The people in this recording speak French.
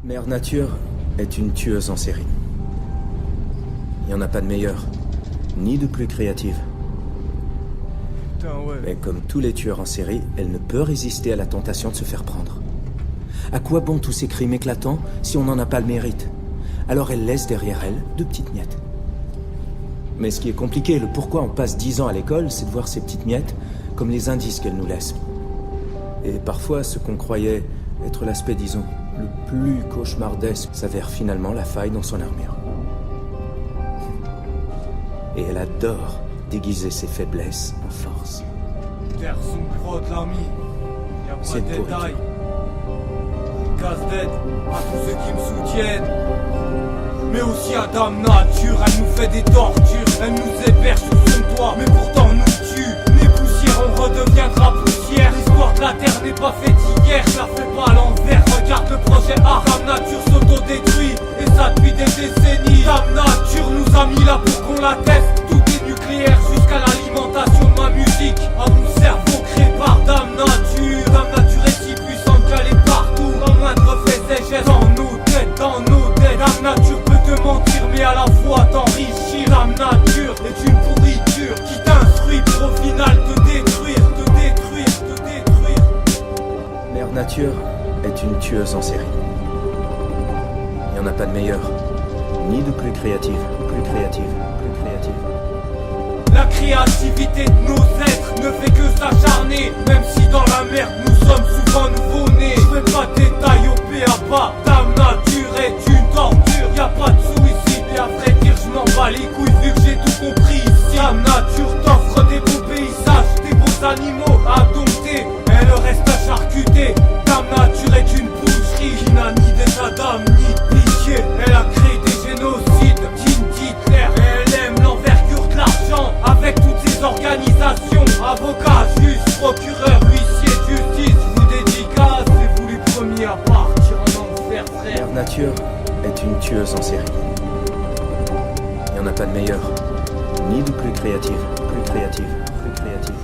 Mère Nature est une tueuse en série. Il n'y en a pas de meilleure, ni de plus créative. Putain, ouais. Mais comme tous les tueurs en série, elle ne peut résister à la tentation de se faire prendre. À quoi bon tous ces crimes éclatants si on n'en a pas le mérite? Alors elle laisse derrière elle de petites miettes. Mais ce qui est compliqué, le pourquoi on passe 10 ans à l'école, c'est de voir ces petites miettes comme les indices qu'elle nous laisse. Et parfois, ce qu'on croyait être l'aspect, disons, le plus cauchemardesque s'avère finalement la faille dans son armure. Et elle adore déguiser ses faiblesses en force. Der son prod l'ami. Y'a pas C'est de pour détails. Casse-tête à tous ceux qui me soutiennent. Mais aussi à Dame Nature, elle nous fait des tortures. Elle nous héberge sous son toit, mais pourtant nous tue. Les poussières, on redeviendra poussière. L'histoire de la terre n'est pas faite hier, je la fais pas à l'envers. Regarde le projet A. Dame Nature s'autodétruit, et ça depuis des décennies. Dame Nature nous a mis là pour qu'on la teste. Tout est nucléaire jusqu'à l'alimentation de ma musique. À mon cerveau créé par Dame Nature. Dame Nature est si puissante qu'elle est partout. Dans moindre fait ses gestes, dans nos têtes, dans nos têtes. Dame Nature peut te mentir mais à la fois t'enrichir. Dame Nature est une pourriture qui t'instruit pour au final te détruire, te détruire, te détruire. Mère Nature est une tueuse en série. Il n'y en a pas de meilleure, ni de plus créative, plus créative, plus créative. La créativité de nos êtres ne fait que s'acharner. Même si dans la merde nous sommes souvent nouveau-nés. Je fais pas de détails au P.A.B.A. Dame Nature est une torture. Y'a pas de suicide et à vrai dire je m'en bats les couilles vu que j'ai tout compris ici. Dame Nature t'offre des beaux paysages, des beaux animaux à dompter. Elle reste à charcuter. Dame Nature est une boucherie qui n'a ni d'état d'âme ni de pitié. Elle a créé des génocides dignes d'Hitler. Elle aime l'envergure de l'argent avec toutes ses organisations. Avocats, juges, procureurs, huissiers, justice. Je vous dédicace et vous les premiers à partir en enfer, frère. Mère Nature est une tueuse en série. Il n'y en a pas de meilleure, ni de plus créative, plus créative, plus créative.